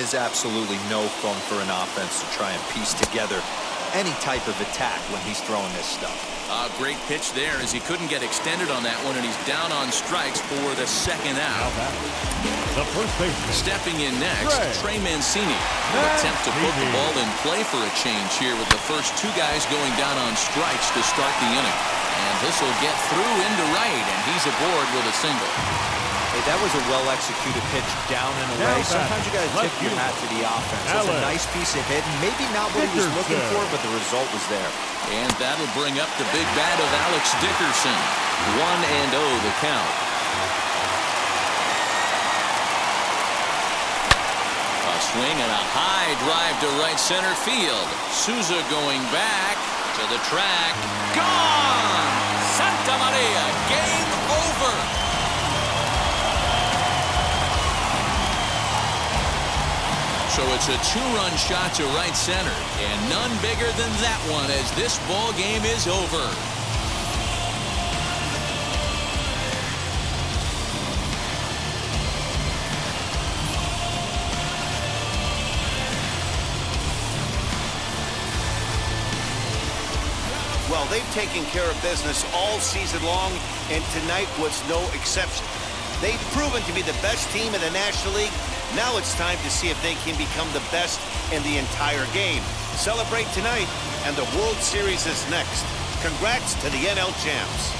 is absolutely no fun for an offense to try and piece together any type of attack when he's throwing this stuff. Great pitch there as he couldn't get extended on that one, and he's down on strikes for the second out. The first baseman. Stepping in next, Trey Mancini will attempt to put the ball in play for a change here with the first two guys going down on strikes to start the inning. And this will get through into right, and he's aboard with a single. Hey, that was a well-executed pitch down and away. Sometimes you got to tip your hat to the offense. That's a nice piece of hitting. Maybe not what he was looking for, but the result was there. And that'll bring up the big bat of Alex Dickerson. 1-0 the count. A swing and a high drive to right center field. Souza going back to the track. Gone! Santa Maria, game over. So it's a two-run shot to right center, and none bigger than that one as this ball game is over. Well, they've taken care of business all season long, and tonight was no exception. They've proven to be the best team in the National League. Now it's time to see if they can become the best in the entire game. Celebrate tonight, and the World Series is next. Congrats to the NL champs.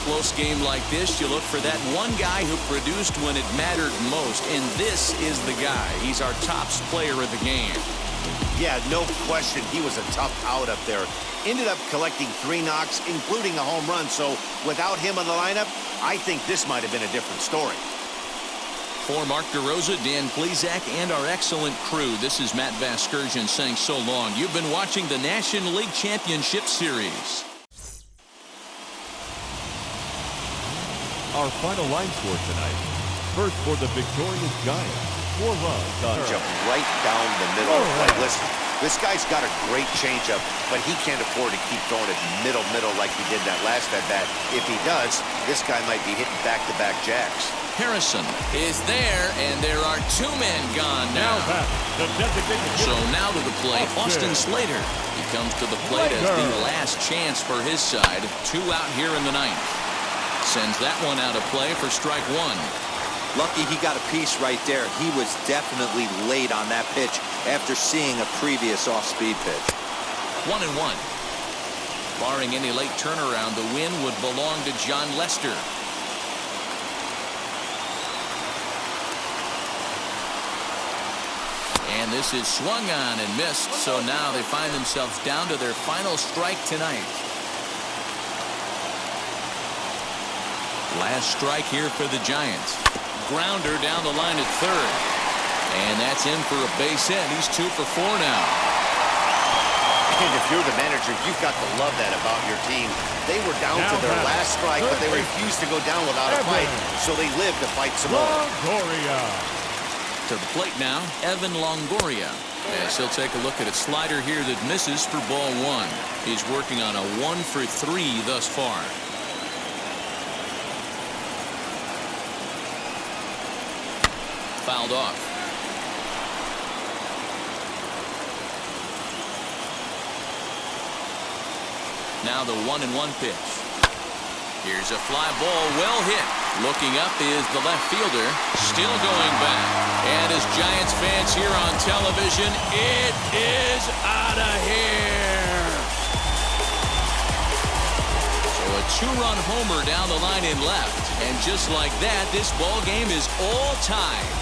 Close game like this, you look for that one guy who produced when it mattered most, and this is the guy. He's our top player of the game. Yeah, no question. He was a tough out up there. Ended up collecting 3 knocks, including a home run. So without him in the lineup, I think this might have been a different story. For Mark DeRosa, Dan Plesac, and our excellent crew, this is Matt Vasgersian saying so long. You've been watching the National League Championship Series. Our final line score tonight. First for the victorious Giants. 4 runs on Jump right down the middle. Like, listen, this guy's got a great changeup, but he can't afford to keep throwing it middle like he did that last at bat. If he does, this guy might be hitting back-to-back jacks. Harrison is there, and there are 2 men gone now. So now to the plate, Austin Slater. He comes to the plate as the last chance for his side. 2 out here in the 9th. Sends that one out of play for strike 1. Lucky he got a piece right there. He was definitely late on that pitch after seeing a previous off-speed pitch. 1-1. Barring any late turnaround, the win would belong to John Lester. And this is swung on and missed, so now they find themselves down to their final strike tonight. Last strike here for the Giants. Grounder down the line at third. And that's in for a base hit. He's 2 for 4 now. And if you're the manager, you've got to love that about your team. They were down to their last strike, but they refused to go down without a fight, so they lived to fight some more. Longoria. To the plate now, Evan Longoria. As he'll take a look at a slider here that misses for ball 1. He's working on a 1 for 3 thus far. Fouled off. Now the 1-1 pitch. Here's a fly ball, well hit. Looking up is the left fielder, still going back. And as Giants fans here on television, it is out of here. So a 2-run homer down the line in left. And just like that, this ball game is all tied.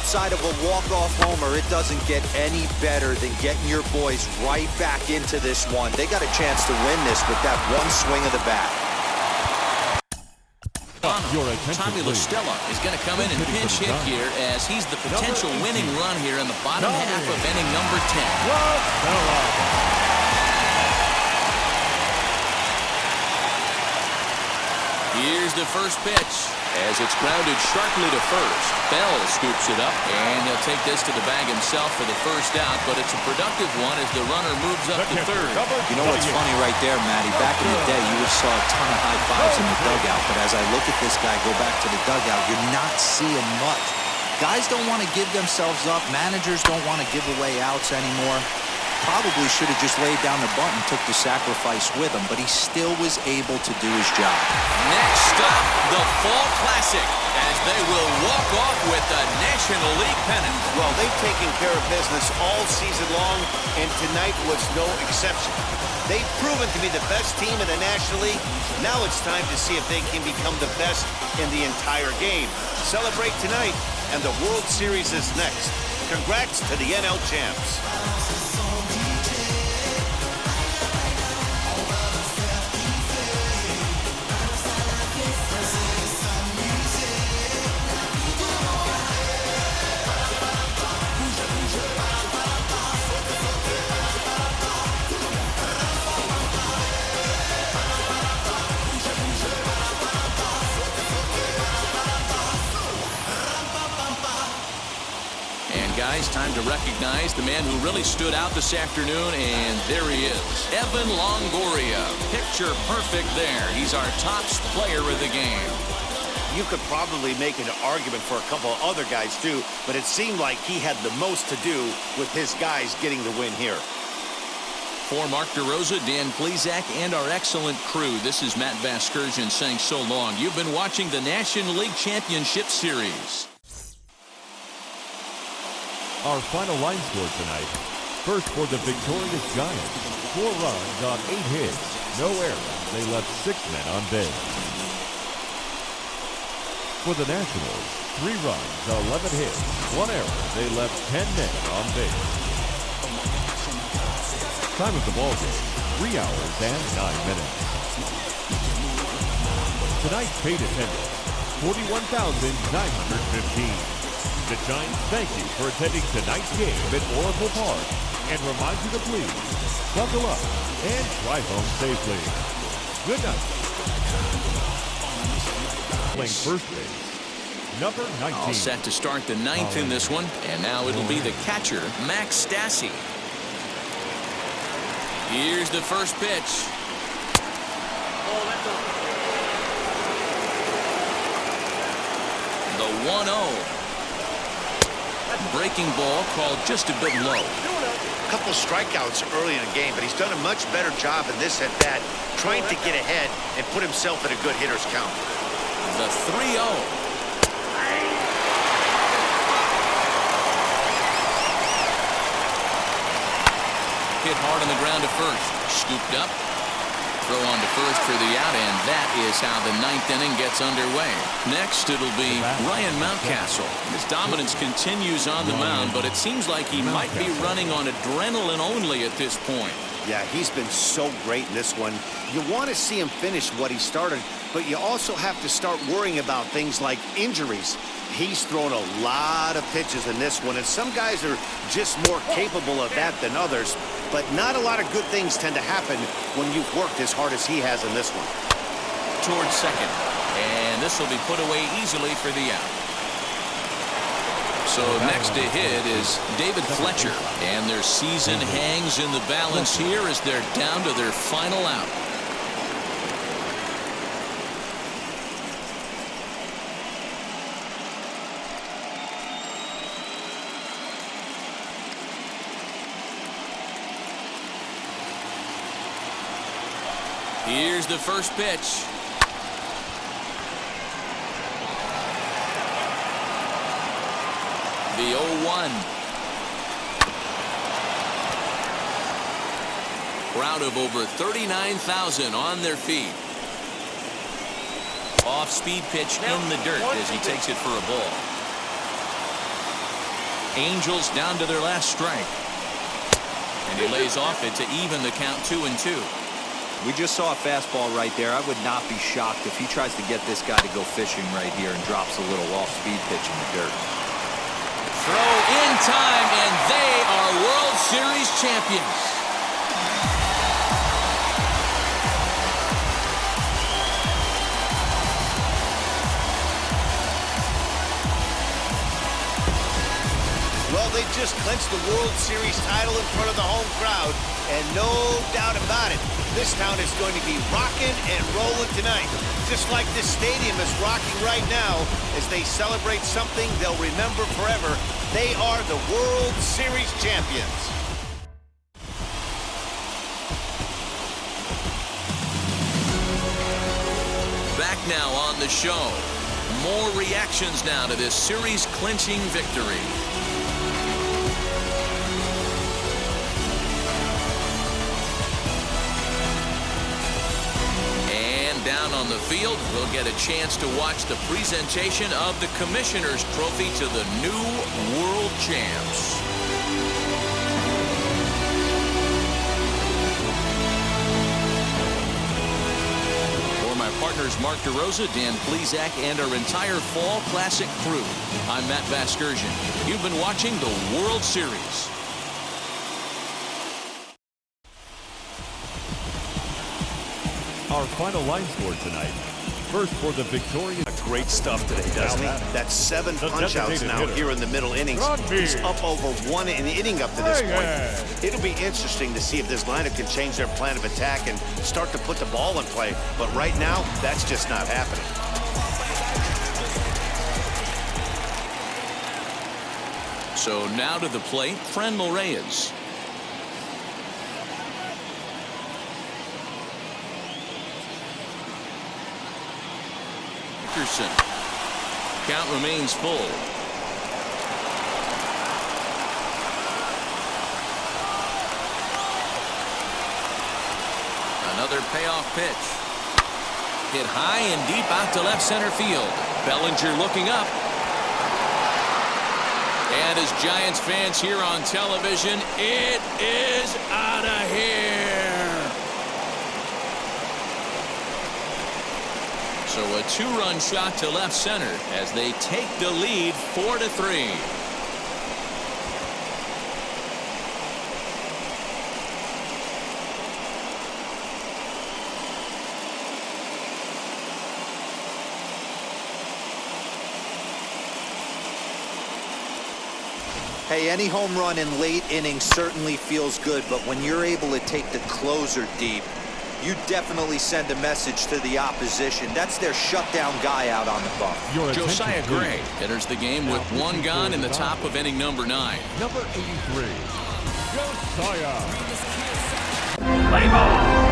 outside of a walk-off homer, it doesn't get any better than getting your boys right back into this one. They got a chance to win this with that one swing of the bat. Tommy LaStella is going to come in and pinch hit here as he's the potential winning run here in the bottom half of inning number 10. Here's the first pitch as it's grounded sharply to first. Bell scoops it up, and he'll take this to the bag himself for the first out, but it's a productive one as the runner moves up to third. You know what's funny right there, Matty? Back in the day, you would saw a ton of high fives in the dugout, but as I look at this guy go back to the dugout, you're not seeing much. Guys don't want to give themselves up. Managers don't want to give away outs anymore. Probably should have just laid down the bunt and took the sacrifice with him, but he still was able to do his job. Next stop, the Fall Classic, as they will walk off with the National League pennant. Well, they've taken care of business all season long, and tonight was no exception. They've proven to be the best team in the National League. Now it's time to see if they can become the best in the entire game. Celebrate tonight, and the World Series is next. Congrats to the NL champs. Guys, time to recognize the man who really stood out this afternoon, and there he is, Evan Longoria. Picture perfect there. He's our top player of the game. You could probably make an argument for a couple of other guys too, but it seemed like he had the most to do with his guys getting the win here. For Mark DeRosa, Dan Plesac, and our excellent crew, this is Matt Vasgersian saying so long. You've been watching the National League Championship Series. Our final line score tonight. First for the victorious Giants. 4 runs on 8 hits. No errors. They left 6 men on base. For the Nationals, 3 runs, 11 hits. 1 error. They left 10 men on base. Time of the ball game, 3 hours and 9 minutes. Tonight's paid attendance, 41,915. The Giants thank you for attending tonight's game at Oracle Park and remind you to please buckle up and drive home safely. Good night. Playing first base, number 19. All set to start the 9th in this one, and now it'll be the catcher, Max Stassi. Here's the first pitch. The 1-0. Breaking ball called just a bit low. A couple strikeouts early in the game, but he's done a much better job in this at-bat, trying to get ahead and put himself at a good hitter's count. The 3-0. Hit hard on the ground to first. Scooped up. Throw on to first for the out, and that is how the 9th inning gets underway. Next, it'll be Ryan Mountcastle. His dominance continues on the mound, but it seems like he might be running on adrenaline only at this point. Yeah, he's been so great in this one. You want to see him finish what he started, but you also have to start worrying about things like injuries. He's thrown a lot of pitches in this one, and some guys are just more capable of that than others, but not a lot of good things tend to happen when you've worked as hard as he has in this one. Towards second, and this will be put away easily for the out. So next to hit is David Fletcher, and their season hangs in the balance here as they're down to their final out. Here's the first pitch. The 0-1. Crowd of over 39,000 on their feet. Off-speed pitch in the dirt as he takes it for a ball. Angels down to their last strike. And he lays off it to even the count 2-2. We just saw a fastball right there. I would not be shocked if he tries to get this guy to go fishing right here and drops a little off-speed pitch in the dirt. Throw in time, and they are World Series champions. Well, they just clinched the World Series title in front of the home crowd, and no doubt about it, this town is going to be rocking and rolling tonight, just like this stadium is rocking right now as they celebrate something they'll remember forever. They are the World Series champions. Back now on the show. More reactions now to this series-clinching victory. Down on the field, we'll get a chance to watch the presentation of the Commissioner's Trophy to the new World Champs. For my partners Mark DeRosa, Dan Plesac, and our entire Fall Classic crew, I'm Matt Vasgersian. You've been watching the World Series. Our final line score tonight. First for the victorious. Great stuff today, doesn't he? That's 7 punch-outs now here in the middle innings. He's up over 1 in the inning up to this point. It'll be interesting to see if this lineup can change their plan of attack and start to put the ball in play. But right now, that's just not happening. So now to the plate, Franmil Reyes. Count remains full. Another payoff pitch. Hit high and deep out to left center field. Bellinger looking up. And as Giants fans here on television, it is out of here. So a 2-run shot to left center as they take the lead 4-3. Hey, any home run in late innings certainly feels good, but when you're able to take the closer deep, you definitely send a message to the opposition. That's their shutdown guy out on the bump. Josiah Gray enters the game with 1 gone in the top of inning number 9. Number 83, Josiah. Play ball.